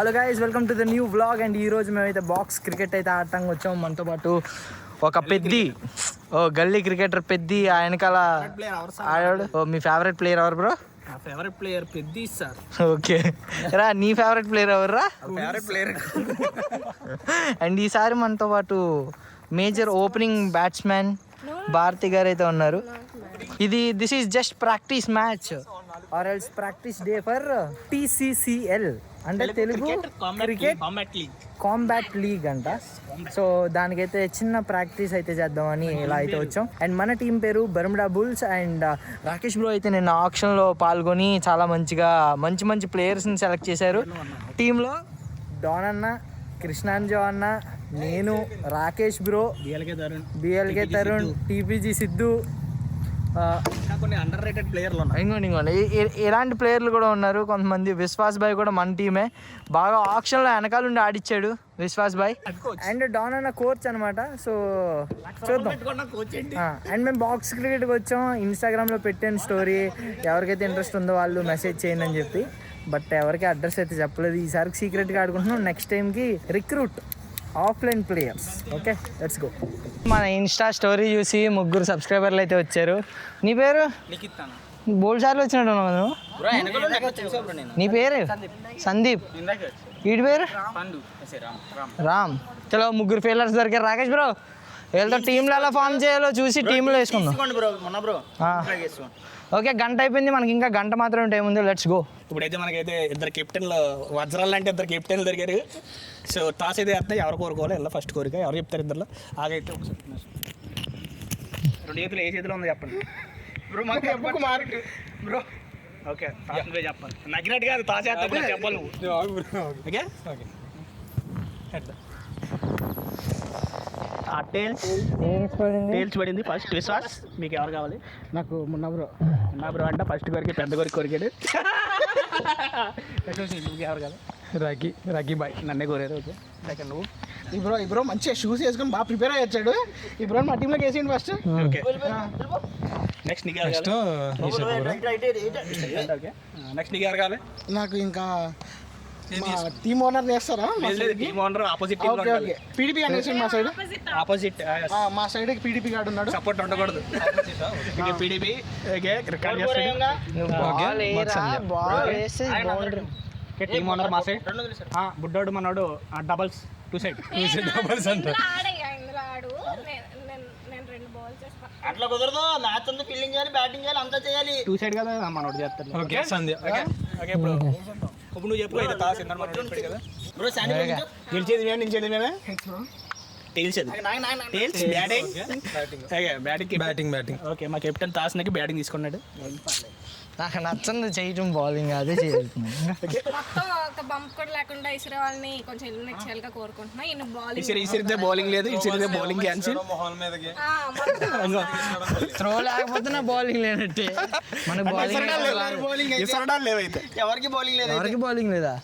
Hello guys, welcome to the new vlog. And ఈరోజు మేమైతే box cricket అయితే ఆడటానికి వచ్చాము. మనతో పాటు ఒక పెద్ది గల్లీ క్రికెటర్ పెద్ది వెనకాల ఆడాడు. మీ ఫేవరెట్ ప్లేయర్ ఎవరు bro? Favourite player Peddi sir. Okay రా, నీ ఫేవరెట్ ప్లేయర్ ఎవర్రా? Favourite player. అండ్ ఈసారి మనతో పాటు మేజర్ ఓపెనింగ్ బ్యాట్స్మెన్ భారతి గారు అయితే ఉన్నారు. This is just practice match or else practice day for TCCL అంటే తెలుగు క్రికెట్ కాంబాట్ లీగ్ అంట. సో దానికైతే చిన్న ప్రాక్టీస్ అయితే చేద్దామని ఇలా అయితే వచ్చాం. అండ్ మన టీం పేరు Bermuda bulls. And Rakesh bro అయితే నిన్న ఆక్షన్లో పాల్గొని చాలా మంచి ప్లేయర్స్ని సెలెక్ట్ చేశారు. టీంలో డాన్ అన్న, కృష్ణాంజో అన్న, నేను, Rakesh bro, BLK Tarun, TPG Siddhu, కొన్ని అండర్ రేటెడ్ ప్లేయర్లు ఇంకోండి ఇలాంటి ప్లేయర్లు కూడా ఉన్నారు. కొంతమంది విశ్వాస్ భాయ్ కూడా మన టీమే. బాగా ఆక్షన్లో వెనకాల ఉండి ఆడిచ్చాడు విశ్వాస్ భాయ్. అండ్ డాన్ అన్న కోచ్ అనమాట. సో చూద్దాం. అండ్ మేము బాక్స్ క్రికెట్కి వచ్చాం. ఇన్స్టాగ్రామ్లో పెట్టాను స్టోరీ, ఎవరికైతే ఇంట్రెస్ట్ ఉందో వాళ్ళు మెసేజ్ చేయండి అని చెప్పి. బట్ ఎవరికి అడ్రస్ అయితే చెప్పలేదు. ఈసారికి సీక్రెట్గా ఆడుకుంటున్నాం. నెక్స్ట్ టైంకి recruit offline players. Okay, let's go. మన ఇన్స్టా స్టోరీ చూసి 3 సబ్స్క్రైబర్లు అయితే వచ్చారు. నీ పేరు? బోల్ సార్లు వచ్చినట్టు నువ్వు. నీ పేరు? సందీప్. వీడి పేరు? రామ్. చలో 3 ఫీల్డర్స్ దొరికారు. రాకేష్ బ్రో, వీళ్ళతో టీంలో ఎలా ఫామ్ చేయాలో చూసి టీంలో వేసుకుందాం. ఓకే, గంట అయిపోయింది. మనకి ఇంకా గంట మాత్రమే టైం ఉంది. Let's go. ఇప్పుడైతే మనకైతే 2 కెప్టెన్లు వజ్రాలు అంటే 2 కెప్టెన్లు దొరికారు. సో టాస్ అయితే వేస్తే ఎవరు కోరుకోవాలి, ఎలా ఫస్ట్ కోరిక ఎవరు చెప్తారు? ఇద్దరులో ఆగైతే ఒకసారి 2 చేతులు ఏ చేతిలో ఉందో చెప్పండి బ్రో. మాకు మార్క్ బ్రో. ఓకే, చెప్పాలి. నగ్గినట్టు కాదు, టాస్ వేస్తా చెప్పాలి నువ్వు. ఓకే, టేల్స్ పడింది. ఫస్ట్ విశ్వాస్. మీకు ఎవరు కావాలి? నాకు మొన్న బ్రో అంట ఫస్ట్ కొరికి పెద్ద కొరికాడు. మీకు ఎవరు కావాలి? Rocky bye. నన్నే కోరారు. ఓకే, సెకండ్ నువ్వు. ఈ బ్రో మంచిగా షూస్ వేసుకొని బాగా ప్రిపేర్ అయ్యాడు. ఈ బ్రో మా టీంలోకి వేసేయండి ఫస్ట్. ఓకే, నెక్స్ట్ నీకు ఎవరు కావాలి? నాకు ఇంకా టీమ్ ఓనర్ చేస్తారా? టీమ్ ఓనర్ ఆపోజిట్ PDP అనేసి మా సైడ్ ఆపోజిట్ మా సైడ్ PDP గాడు ఉన్నాడు. సపోర్ట్ ఉండకూడదు. PDP టీమ్ ఓనర్ మా సైడ్. బుడ్డోడు మనోడు డబల్స్ 2 సైడ్. అట్లా కుదరదు. మ్యాచ్ అంతా ఫీల్డింగ్ చేయాలి, బ్యాటింగ్ చేయాలి, అంతా చేయాలి. 2 సైడ్ కదా మనోడు చేస్తాడు. ఓకే సంధ్య. ఓకే ఇప్పుడు నువ్వు చెప్పు. అయితే టాస్ కదా బ్రో. గెలిచేది మేము, నిలిచేది మేమే. బ్యాటింగ్. ఓకే, మా కెప్టెన్ టాస్ నెక్కి బ్యాటింగ్ తీసుకున్నాడు. నాకు నచ్చంది చేయటం బౌలింగ్, అదే చేయాలి. ఒక బంప్ కూడా లేకుండా ఇసిరే వాళ్ళని కొంచెం ఎలిమినేట్ కోరుకుంటున్నా. ఇసిరితే బౌలింగ్ లేదు, ఇసిరితే బౌలింగ్ క్యాన్సిల్. త్రో లేకపోతే నా బౌలింగ్ లేనట్టే. మనకు బౌలింగ్ ఇసరడాలు లేవైతే ఎవరికి బౌలింగ్ లేదు. ఎవరికి బౌలింగ్ లేదా?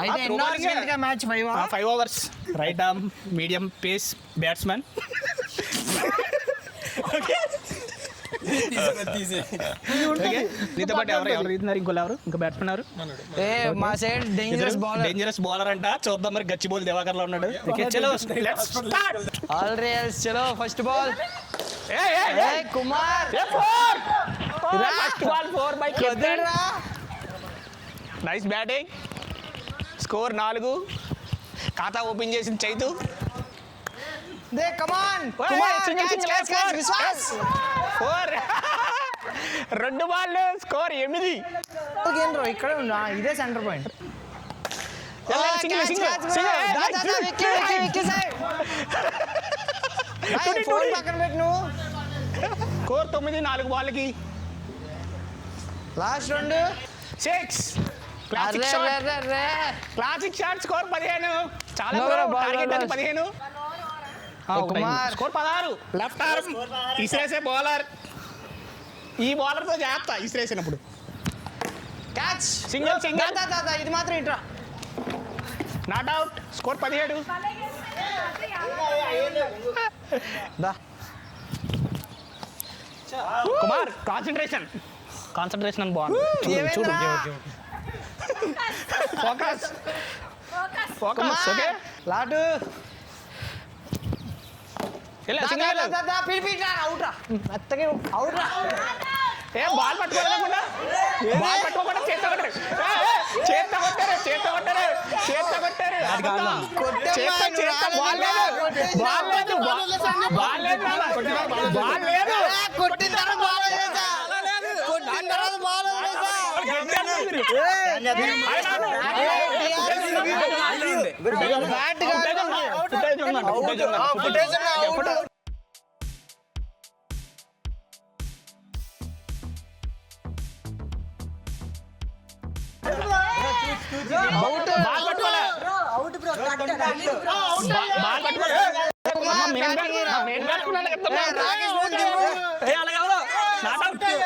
అయితే match 5 overs. Right arm, medium pace batsmen. నీతో పాటు ఎవరు ఇంకో బ్యాట్స్మెన్ ఎవరు? మా సైడ్ డేంజరస్ బౌలర్ అంట. చూద్దాం మరి. గచ్చిబౌలి దివాకర్ లో ఉన్నాడు. చలో first ball. Kumar nice batting. Score 4. ఖాతా ఓపెన్ చేసింది చైతు. రెండు బాళ్ళు. స్కోర్ 8. ఇక్కడ ఇదే సెంటర్ పాయింట్. స్కోర్ 9. 4 బాల్కి లాస్ట్ 2 6. Classic shot. స్కోర్ 15. చాలా టార్గెట్ అది 15. స్కోర్ 16. లెఫ్ట్ ఆర్మ్ ఇసిరేసే బౌలర్. ఈ బౌలర్తో చేస్తా ఇసిరేసినప్పుడు. క్యాచ్. సింగిల్. ఇది మాత్రం ఇట్రా. Not out. Score 17. Kumar concentration అని బాగుంది. చూడు ఫోకస్ ఫోకస్ ఓకే లాటు ఏ బాల్ పట్టుకోకుండా బాల్ పట్టుకోకుండా చేత్తో కొట్టారు చేత్తో కొట్టారు చేత్తో కొట్టారు చేత్తో కొట్టారు చేత్తో చేత్తో బాల్ లేదు బాల్ లేదు బాల్ లేదు బాల్ లేదు కొట్టిన తర్వాత బాల్ వేసా కొట్టిన తర్వాత బాల్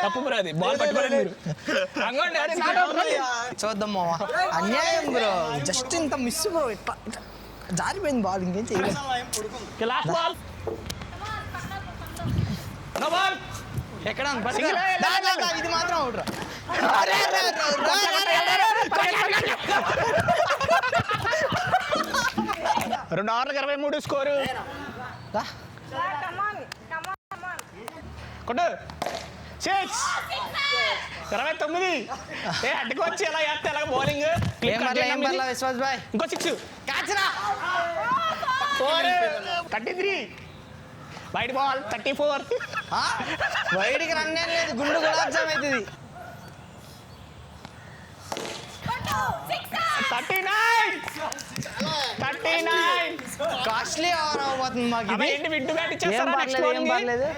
తప్పు అది బాల్ పట్టుకోలేదు మీరు చూద్దాం మామ అన్యాయం బ్రో జస్ట్ ఇంత మిస్ బ్రో ఇట్లా జారిపోయింది బాల్ ఇంకేం చేయలేదు లాస్ట్ బాల్ నో బాల్ ఎక్కడ ఇది మాత్రం అవుట్ రా రెండు ఓవర్లకు 23 స్కోరు కొట్టు 29 ఏ అడ్డుకొచ్చి ఎలా చేస్తే ఎలా బౌలింగ్ విశ్వాస్ బాయ్ ఇంకో 6 33 వైడ్ బాల్ 34 వైడ్కి రన్ లేదు గుండు గులాబ్ జామ్ అవుతుంది 39 కాస్ట్లీ ఓవర్ అవ్వబోతుంది మాకు ఇది. ఏంటి విడ్డు బ్యాట్ ఏం ఇచ్చేస్తారా నెక్స్ట్ పర్లేదు, ఏం పర్లేదు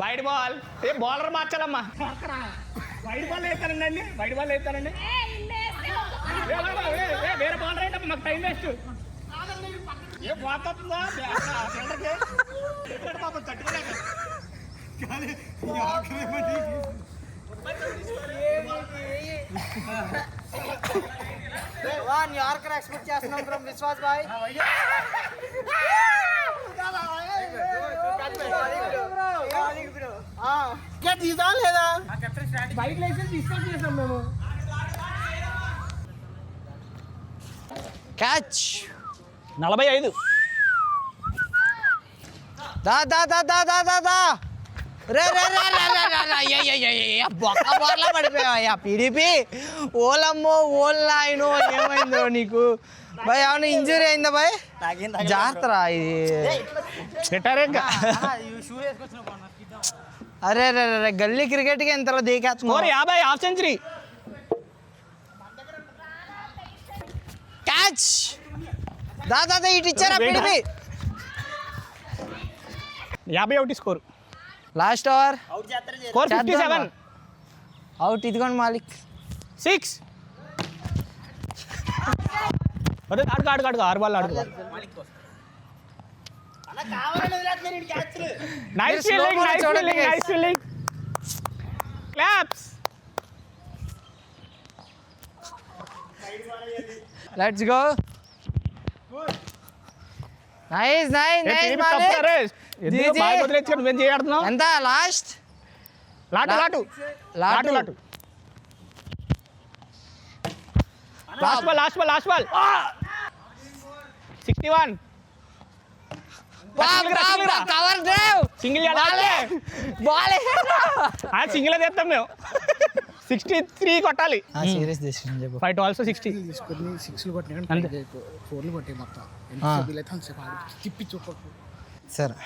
wide ball a bowler మార్చాలమ్మా wide ball వేస్తానండి వైడ్ బాల్ వేస్తానండి వేరే బాల్ రైట్ మాకు టైం వేస్ట్ ఏ పోతుందా పాపం తట్టుకోలేక న్యూయార్కర్ ఎక్స్పెక్ట్ చేస్తున్నాం ఫ్రమ్ విశ్వాస్ బాయ్ తీసా లేదా బైక్ లైసెన్స్ డిస్కస్ చేసాం మేము క్యాచ్ 45 దా దా దా దా దా దా దా రే రే రే రే రే రే అయ్యయ్యయ్యయ్య బొక్క బోర్లా పడిపోయావయ్యా పిడిపి ఓలమ్మో ఓల్లాయనో ఏమైందో నీకు భయ్ ఏమన్నా ఇంజురీ అయిందా భయ్ జాగ్రత్త ఇది అరే రే రే గల్లీ క్రికెట్కి ఎంతలో దేకేస్తున్నారు 50 హాఫ్ సెంచరీ క్యాచ్ దా దా దా ఇటు ఇచ్చారా PDP 51 score last over score 57 out ఇదిగోండి మాలిక్ 6 అదే ఆడుకో 6 బాల్ ఆడుకో nice feeling nice feeling claps let's go nice nice nice Malik ball వదిలేచ్చి నువ్వేం చేయాడుతున్నావు ఎంత లాస్ట్ లాటు లాటు లాటు లాటు last ball 61 cover drive single ball single తెస్తాం మేము 63 కొట్టాలి సీరియస్ decision చెప్పు ఫైట్ ఆల్సో 60 తీసుకొని 6లు కొట్టినా అంతే 4లు కొట్టే మొత్తం తిప్పి చూపకు సరే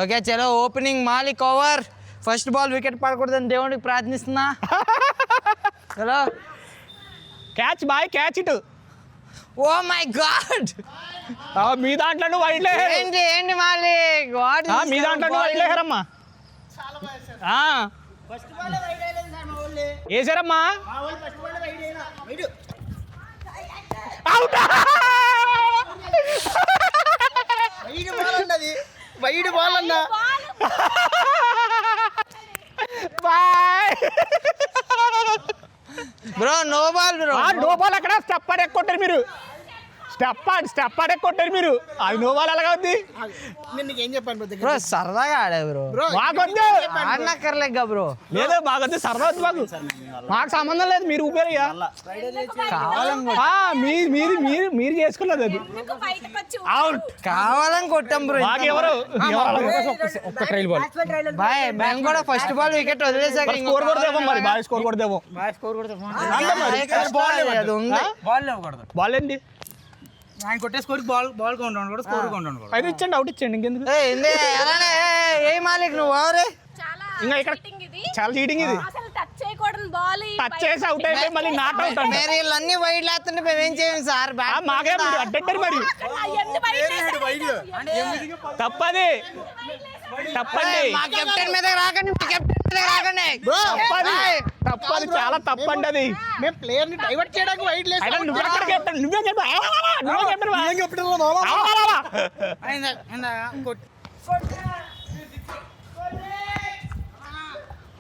ఓకే చలో opening Malik over first ball wicket పడకూడదని దేవుడికి ప్రార్థిస్తున్నా చలో క్యాచ్ బాయ్ క్యాచ్ ఇటు ఓ మై గాడ్ మీ దాంట్లో వైట్ ఏంటి ఏంటి మాలిక్ వాట్ మీ దాంట్లో వైట్ లేహరమ్మా ఫస్ట్ బాల్ వైడ్ అయ్యలేదు సార్ మా ఊళ్ళే వేసారమ్మా మా ఊళ్ళు ఫస్ట్ బాల్ వైడ్ అయినా వైడ్ అవుట్ వైడ్ బాల్ అన్నది వైడ్ బాల్ అన్నా boy bro no ball bro no ball అక్కడ స్టెప్ ఎక్కుంటారు మీరు స్టెప్ ఆడే కొట్టారు మీరు. అది నో బాల్ ఎలాగా ఉంది? నేను నీకు ఏం చెప్పాను బ్రో? బ్రో సరదాగా ఆడే బ్రో. మాకొద్దు, ఆడనక్కర్లేక బ్రో. లేదు మాకొద్దు, సరదా వద్దు మాకు. మాకు సంబంధం లేదు, మీరు ఊపేరయ్యా. మీరు చేసుకున్నది అది. అవుట్. కావాలని కొట్టాం బ్రో. మాకెవరు ఒక్క ట్రైల్ బాల్ బాయ్ మేము కూడా ఫస్ట్ బాల్ వికెట్ వదిలేసాక స్కోర్ కూడా దేవం మరి. బాగా స్కోర్ కూడా దేవం. అది ఉంది. బాల్ ఏంటి? ఆయన కొట్టే స్కోర్ బాల్ కౌంట్ కూడా స్కోర్ కౌంట్ కూడా. అయితే ఇచ్చండి, అవుట్ ఇచ్చండి. ఇంకెందుకు అలానే ఏ మాలిక్ నువ్వు ఎవరే? ఇంకా ఇక్కడ చాలా చీటింగ్ ఇది. అసలు టచ్ చేయకూడదు బాల్. టచ్ చేసి అవుట్ అయిపోయి మళ్ళీ నాట్ అవుట్ అండి. మీరు వీళ్ళన్నీ వైడ్ లేస్తుంటే మేము ఏం చేయం సార్? మాకే మీరు అడ్డెట్టారు మరి. తప్పది, తప్పండి. మా కెప్టెన్ మీద రాకండి, మా కెప్టెన్ మీద రాకండి. తప్పది, చాలా తప్పండి అది. మేము ప్లేయర్ ని డైవర్ట్ చేయడానికి వైడ్ లేదు. నువ్వెక్కడ కెప్టెన్? నువ్వే కెప్టెన్.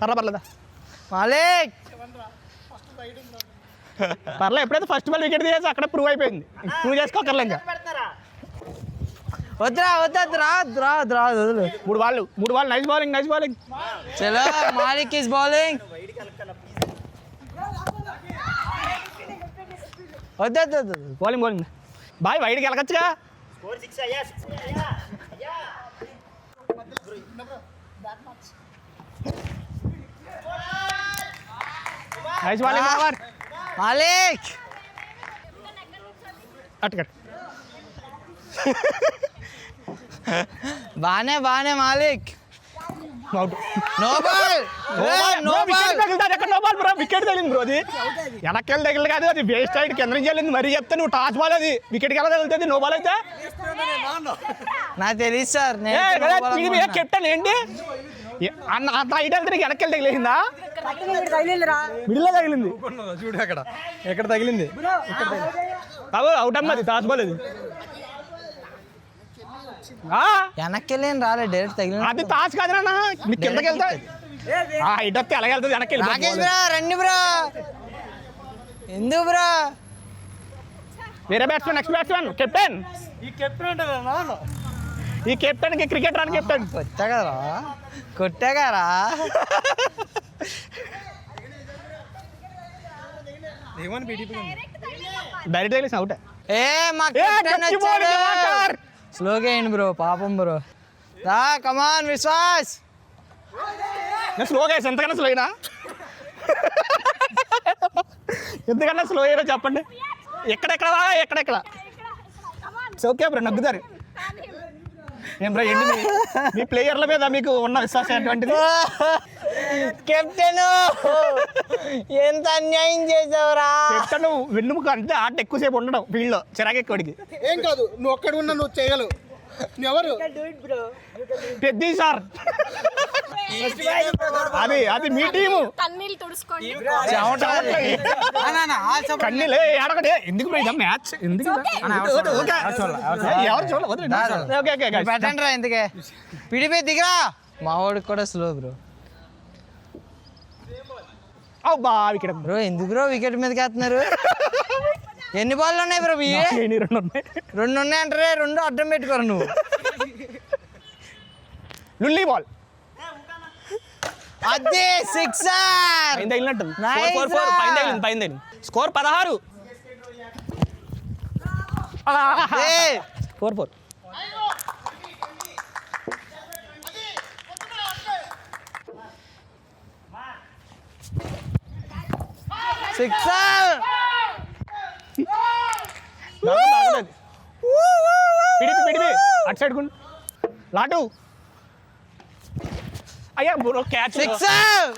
పర్లేదా మాలిక్ పర్లేదు. ఎప్పుడైతే ఫస్ట్ బాల్ వికెట్ తీసేసి అక్కడ ప్రూవ్ అయిపోయింది. ప్రూవ్ చేసుకోకర్లే ఇంకా. వద్దురా వద్దు రాదు వదులు. మూడు వాళ్ళు నైస్ బౌలింగ్. చలో మాలిక్ ఇస్ బౌలింగ్. వద్దు బౌలింగ్ బాయ్ వైడ్కి వెళ్ళకొచ్చుగా. Nice bowling Malik. అట్టుకట్. బానే Malik. Out. No ball. Wicket తగిలింది బ్రో. అది వెనక్కి తగిలి కాదు, అది వేస్ట్ సైడ్ కింద నుంచి వెళ్ళింది. మరీ చెప్తే నువ్వు టాస్ బాల్ అది వికెట్కి ఎలా తగులుతుంది? నో బాల్ అయితే నాకు తెలియదు సార్. కెప్టెన్ ఏంటి అన్న అంత హైట్ వెళ్తే వెనక్కి తగిలేసిందా? మిడిల్లో తగిలింది. చూడు అక్కడ ఎక్కడ తగిలింది. కాదు అవుట్ అమ్మది టాస్ బాల్ అది. వెనక్కి వెళ్ళి రాలే, డైరెక్ట్ తగిలింది. అది టాస్ కాదు నాన్న, మీకు కిందకి వెళ్తా హైట్ వస్తే ఎలాగ వెళ్తుంది? వెనక్కి రాకేష్ బ్రో రండి బ్రో. ఎందుకు బ్రో? వేరే బ్యాట్స్మెన్, నెక్స్ట్ బ్యాట్స్మెన్, కెప్టెన్. ఈ కెప్టెన్ కి క్రికెట్ రాని కెప్టెన్. కొట్టాగారా డైరెక్ట్ తగిలేసి అవుట్. ఏ మా కెప్టెన్ వచ్చాడు. స్లోగా అయ్యండి బ్రో, పాపం బ్రో. రా కమాన్ విశ్వాస్. నేను స్లోగా వేసి ఎంతకన్నా స్లో అయినా ఎంతకన్నా స్లో అయ్యారో చెప్పండి. ఎక్కడెక్కడ ఓకే బ్రో, నగ్గుతారు. ఏం బ్రో ఏంటి మీ ప్లేయర్ల మీద మీకు ఉన్న విశ్వాసం ఎటువంటిది? కెప్టెన్ ఎంత అన్యాయం చేసావురా. కెప్టెన్ వెన్నుముక అంటే ఆట ఎక్కువసేపు ఉండడం ఫీల్డ్లో చిరాకు ఎక్కువడికి. ఏం కాదు, నువ్వు ఒక్కడ ఉన్నా నువ్వు చేయగలవు. నువ్వెవరు? పెద్ద సార్ అది మీ టీము. కన్నీళ్ళు తుడుచుకోండి. కన్నీలే ఆడకడే. ఎందుకు మ్యాచ్ ఎందుకు? ఎవరు చూడలేదు. పెట్టండి రా ఎందుకే. పిడిపి దిగరా. మా వాడికి కూడా స్లో బ్రో. వికెట్ బ్రో ఎందుకు బ్రో వికెట్ మీదకి వేస్తున్నారు? ఎన్ని బాల్ ఉన్నాయి బ్రో? రెండు ఉన్నాయంటారే. రెండు అడ్డం పెట్టుకోరు నువ్వు. లుల్లీ బాల్ అదే సిక్సర్. పైన స్కోర్ 16. 4-4. సిక్సర్. పిడిపి అటు సైడ్ లాటు. అయ్యా క్యాచ్. సిక్సర్.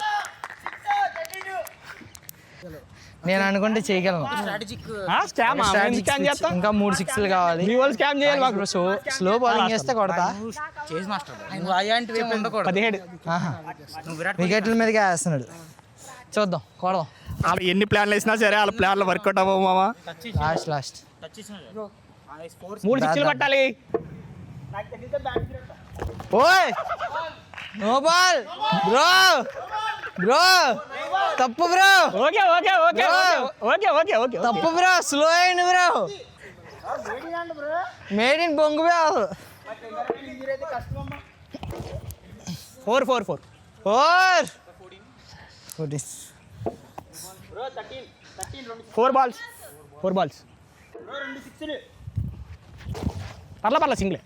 నేను అనుకుంటే చేయగలను. ఇంకా 3 సిక్స్లు కావాలి. స్కామ్ చేయాలి మాకు. స్లో బౌలింగ్ చేస్తే కొడతా. 17. వికెట్ల మీదకి వేస్తున్నాడు. చూద్దాం కొడదాం. వాళ్ళు ఎన్ని ప్లాన్లు వేసినా సరే వాళ్ళ ప్లాన్లు వర్కౌట్ అవ్వవు మామ. లాస్ట్ 3 సిక్స్లు పట్టాలి. ఓయ్ నో బాల్ బ్రో తప్పు బ్రో. ఓకే తప్పు బ్రో. స్లో అయ్యండి బ్రో. మేడ్ ఇన్ బొంగువే 4 4 4 4 balls 4 balls పర్ల సింగ్లే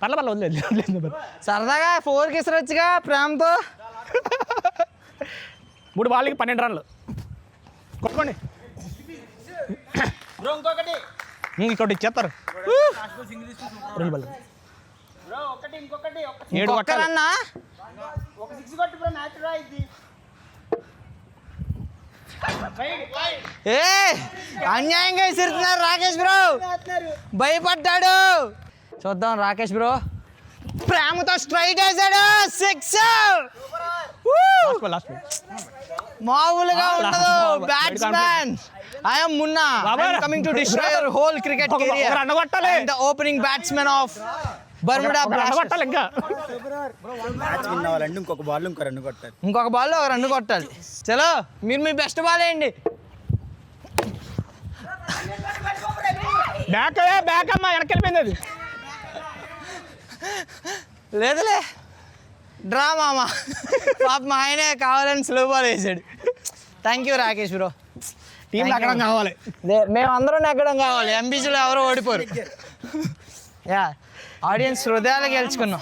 పర్ల వదిలేదు సరదాగా 4కి ఇసరొచ్చుగా ప్రేమతో. 3 బాల్కి 12 రన్లు కొట్టుకోండి. బ్రో ఇంకొకటి ఇంకోటి ఇచ్చేస్తారు 2 బాల్ బ్రో ఇంకొకటి 7 కొట్టాలి. ఒక్కరన్నా ఒక 6 కొట్టు బ్రో మ్యాచ్ రా ఇది ఏ అన్యాయంగా విసురుతున్నారు రాకేష్ బ్రో, భయపడ్డాడు. చూద్దాం రాకేష్ బ్రో ప్రేమతో స్ట్రైట్ వేసాడు 6. లాస్ట్ మామూలుగా ఉండదు last. Batsmen. I'm Munna coming to destroy your whole cricket career. Run కొట్టాలి. The opening batsmen of Bermuda run blasters. కొట్టాలి. ఇంకా మ్యాచ్ విన్ అవ్వాలంటే ఇంకొక బాల్ ఇంకో రన్ కొట్టాలి. ఇంకొక బాల్లో ఒక రన్ను కొట్టాలి. చలో మీరు మీ బెస్ట్ బాల్ వేయండి. బ్యాక్ అమ్మా వెనక్కి వెళ్ళిపోయింది అది. లేదులే డ్రా మామ. పాప మా ఆయనే కావాలని స్లో బాల్ వేసాడు. Thank you Rakesh bro. Team ఎక్కడం కావాలి. మేమందరం నెగ్గడం కావాలి. ఎంబీసీలో ఎవరో ఓడిపోరు. యా ఆడియన్స్ హృదయాలు గెలుచుకున్నాం.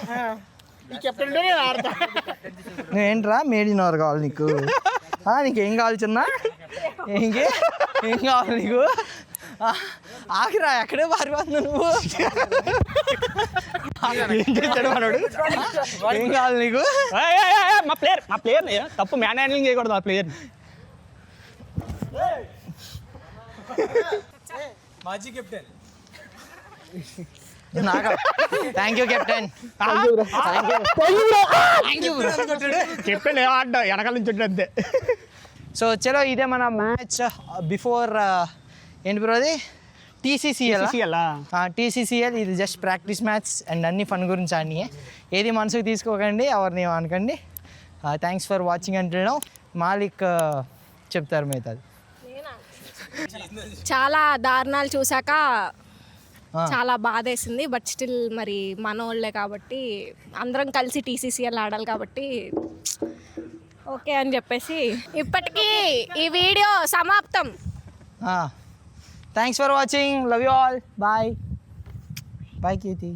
నువ్వేంట్రా మేడ్ ఇన్ అవర్ కావాలి నీకు? నీకేం కావాలి చిన్న? ఏం కావాలి నీకు? ఆగిరా ఎక్కడే పారిపోతున్నా నువ్వు? ఏం కావాలి నీకు? మా ప్లేయర్ తప్పు మ్యాన్ హ్యాండ్లింగ్ చేయకూడదు. ఆ ప్లేయర్ మాజీ కెప్టెన్ నాకు థ్యాంక్ యూ కెప్టెన్. కెప్టెన్ ఆడ్డా వెనకాల నుంచి అంతే. సో చలో ఇదే మన మ్యాచ్ బిఫోర్ ఏంటి బ్రో అది టీసీసీఎల్. ఇది జస్ట్ ప్రాక్టీస్ మ్యాచ్ అండ్ అన్ని ఫన్ గురించి ఆడినాయి. ఏది మనసుకు తీసుకోకండి, ఎవరిని అనకండి. Thanks for watching until now. Malik చెప్తారు మిగతాది. చాలా దారుణాలు చూసాక చాలా బాధేసింది. బట్ స్టిల్ మరి మనోళ్ళే కాబట్టి అందరం కలిసి టీసీసీఎల్ ఆడాలి కాబట్టి ఓకే అని చెప్పేసి ఇప్పటికీ ఈ వీడియో సమాప్తం. Thanks for watching. Love you all. Bye bye Keerthi.